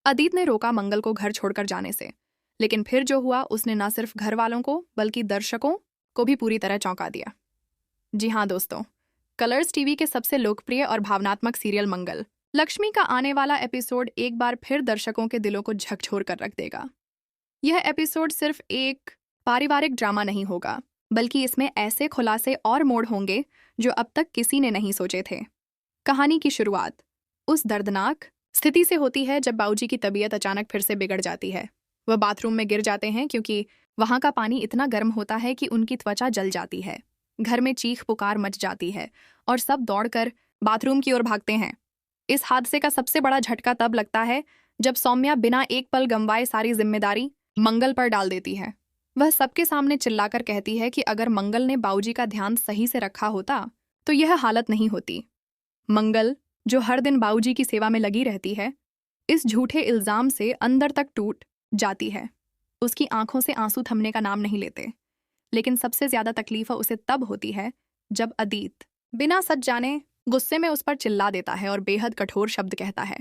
अदित ने रोका मंगल को घर छोड़कर जाने से, लेकिन फिर जो हुआ उसने न सिर्फ घर वालों को बल्कि दर्शकों को भी पूरी तरह चौंका दिया। जी हाँ दोस्तों, कलर्स टीवी के सबसे लोकप्रिय और भावनात्मक सीरियल मंगल लक्ष्मी का आने वाला एपिसोड एक बार फिर दर्शकों के दिलों को झकझोर कर रख देगा। यह एपिसोड सिर्फ एक पारिवारिक ड्रामा नहीं होगा, बल्कि इसमें ऐसे खुलासे और मोड़ होंगे जो अब तक किसी ने नहीं सोचे थे। कहानी की शुरुआत उस दर्दनाक स्थिति से होती है जब बाबूजी की तबीयत अचानक फिर से बिगड़ जाती है। वह बाथरूम में गिर जाते हैं क्योंकि वहां का पानी इतना गर्म होता है कि उनकी त्वचा जल जाती है। घर में चीख पुकार मच जाती है और सब दौड़कर बाथरूम की ओर भागते हैं। इस हादसे का सबसे बड़ा झटका तब लगता है जब सौम्या बिना एक पल गंवाए सारी जिम्मेदारी मंगल पर डाल देती है। वह सबके सामने चिल्लाकर कहती है कि अगर मंगल ने बाबूजी का ध्यान सही से रखा होता तो यह हालत नहीं होती। मंगल, जो हर दिन बाबूजी की सेवा में लगी रहती है, इस झूठे इल्जाम से अंदर तक टूट जाती है। उसकी आंखों से आंसू थमने का नाम नहीं लेते। लेकिन सबसे ज्यादा तकलीफ उसे तब होती है जब अदित बिना सच जाने गुस्से में उस पर चिल्ला देता है और बेहद कठोर शब्द कहता है,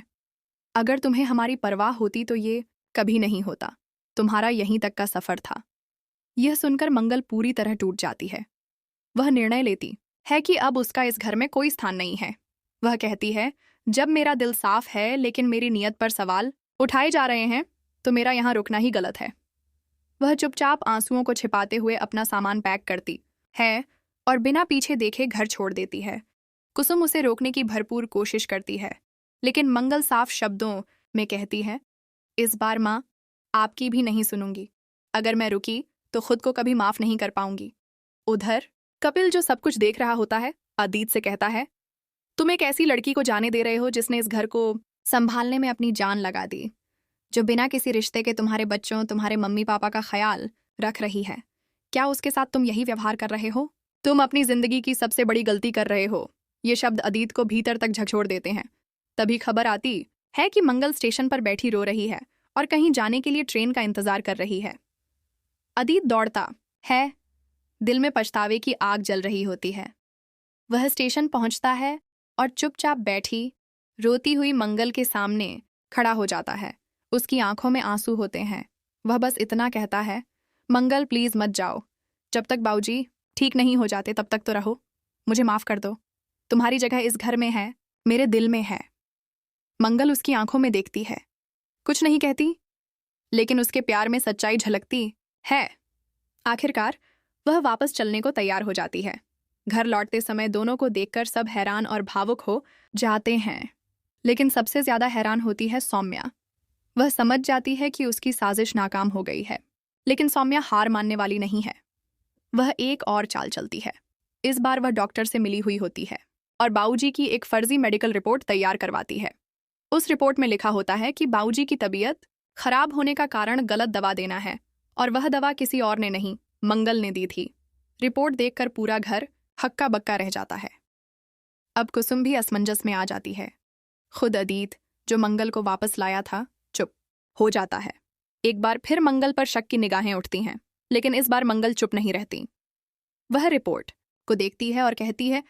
अगर तुम्हें हमारी परवाह होती तो ये कभी नहीं होता। तुम्हारा यहीं तक का सफर था। यह सुनकर मंगल पूरी तरह टूट जाती है। वह निर्णय लेती है कि अब उसका इस घर में कोई स्थान नहीं है। वह कहती है, जब मेरा दिल साफ है लेकिन मेरी नीयत पर सवाल उठाए जा रहे हैं तो मेरा यहाँ रुकना ही गलत है। वह चुपचाप आंसुओं को छिपाते हुए अपना सामान पैक करती है और बिना पीछे देखे घर छोड़ देती है। कुसुम उसे रोकने की भरपूर कोशिश करती है, लेकिन मंगल साफ शब्दों में कहती है, इस बार माँ आपकी भी नहीं सुनूंगी। अगर मैं रुकी तो खुद को कभी माफ नहीं कर पाऊंगी। उधर कपिल, जो सब कुछ देख रहा होता है, अदित से कहता है, तुम एक ऐसी लड़की को जाने दे रहे हो जिसने इस घर को संभालने में अपनी जान लगा दी, जो बिना किसी रिश्ते के तुम्हारे बच्चों, तुम्हारे मम्मी पापा का ख्याल रख रही है। क्या उसके साथ तुम यही व्यवहार कर रहे हो? तुम अपनी जिंदगी की सबसे बड़ी गलती कर रहे हो। ये शब्द अदित को भीतर तक झकझोर देते हैं। तभी खबर आती है कि मंगल स्टेशन पर बैठी रो रही है और कहीं जाने के लिए ट्रेन का इंतजार कर रही है। अदित दौड़ता है, दिल में पछतावे की आग जल रही होती है। वह स्टेशन पहुंचता है और चुपचाप बैठी रोती हुई मंगल के सामने खड़ा हो जाता है। उसकी आंखों में आंसू होते हैं। वह बस इतना कहता है, मंगल प्लीज मत जाओ। जब तक बाबूजी ठीक नहीं हो जाते तब तक तो रहो। मुझे माफ कर दो। तुम्हारी जगह इस घर में है, मेरे दिल में है। मंगल उसकी आंखों में देखती है, कुछ नहीं कहती, लेकिन उसके प्यार में सच्चाई झलकती है। आखिरकार वह वापस चलने को तैयार हो जाती है। घर लौटते समय दोनों को देखकर सब हैरान और भावुक हो जाते हैं, लेकिन सबसे ज्यादा हैरान होती है सौम्या। वह समझ जाती है कि उसकी साजिश नाकाम हो गई है, लेकिन सौम्या हार मानने वाली नहीं है। वह एक और चाल चलती है। इस बार वह डॉक्टर से मिली हुई होती है और बाबूजी की एक फर्जी मेडिकल रिपोर्ट तैयार करवाती है। उस रिपोर्ट में लिखा होता है कि बाबूजी की तबीयत खराब होने का कारण गलत दवा देना है, और वह दवा किसी और ने नहीं, मंगल ने दी थी। रिपोर्ट देखकर पूरा घर हक्का बक्का रह जाता है। अब कुसुम भी असमंजस में आ जाती है। खुद अदित, जो मंगल को वापस लाया था, चुप हो जाता है। एक बार फिर मंगल पर शक की निगाहें उठती हैं, लेकिन इस बार मंगल चुप नहीं रहती। वह रिपोर्ट को देखती है और कहती है,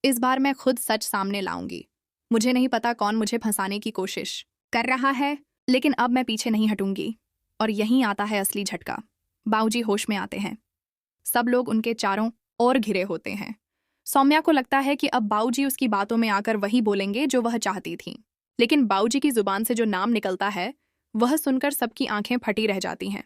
इस बार मैं खुद सच सामने लाऊंगी। मुझे नहीं पता कौन मुझे फंसाने की कोशिश कर रहा है, लेकिन अब मैं पीछे नहीं हटूंगी। और यहीं आता है असली झटका। बाबूजी होश में आते हैं। सब लोग उनके चारों ओर घिरे होते हैं। सौम्या को लगता है कि अब बाबूजी उसकी बातों में आकर वही बोलेंगे जो वह चाहती थी, लेकिन बाबूजी की जुबान से जो नाम निकलता है वह सुनकर सबकी आंखें फटी रह जाती हैं।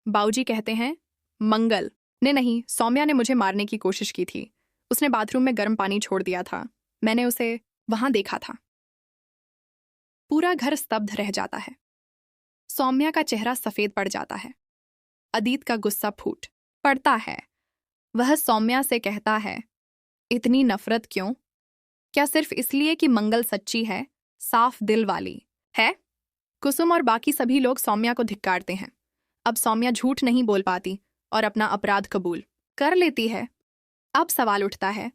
बाबूजी कहते हैं, मंगल ने नहीं, सौम्या ने मुझे मारने की कोशिश की थी। उसने बाथरूम में गर्म पानी छोड़ दिया था। मैंने उसे वहां देखा था। पूरा घर स्तब्ध रह जाता है। सौम्या का चेहरा सफेद पड़ जाता है। अदित का गुस्सा फूट पड़ता है। वह सौम्या से कहता है, इतनी नफरत क्यों? क्या सिर्फ इसलिए कि मंगल सच्ची है, साफ दिल वाली है? कुसुम और बाकी सभी लोग सौम्या को धिक्कारते हैं। अब सौम्या झूठ नहीं बोल पाती और अपना अपराध कबूल कर लेती है। अब सवाल उठता है,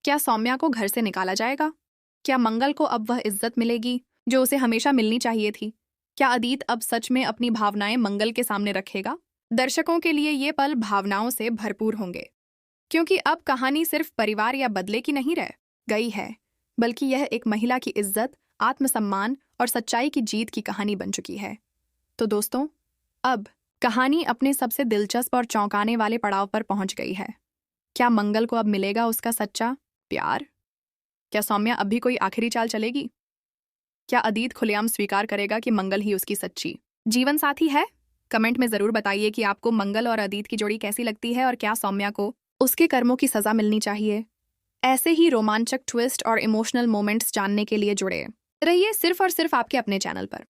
क्या सौम्या को घर से निकाला जाएगा? क्या मंगल को अब वह इज्जत मिलेगी जो उसे हमेशा मिलनी चाहिए थी? क्या अदित अब सच में अपनी भावनाएं मंगल के सामने रखेगा? दर्शकों के लिए ये पल भावनाओं से भरपूर होंगे, क्योंकि अब कहानी सिर्फ परिवार या बदले की नहीं रह गई है, बल्कि यह एक महिला की इज्जत, आत्मसम्मान और सच्चाई की जीत की कहानी बन चुकी है। तो दोस्तों, अब कहानी अपने सबसे दिलचस्प और चौंकाने वाले पड़ाव पर पहुंच गई है। क्या मंगल को अब मिलेगा उसका सच्चा प्यार? क्या सौम्या अब भी कोई आखिरी चाल चलेगी? क्या अदित खुलेआम स्वीकार करेगा कि मंगल ही उसकी सच्ची जीवन साथी है? कमेंट में जरूर बताइए कि आपको मंगल और अदित की जोड़ी कैसी लगती है और क्या सौम्या को उसके कर्मों की सजा मिलनी चाहिए। ऐसे ही रोमांचक ट्विस्ट और इमोशनल मोमेंट्स जानने के लिए जुड़े रहिए सिर्फ और सिर्फ आपके अपने चैनल पर।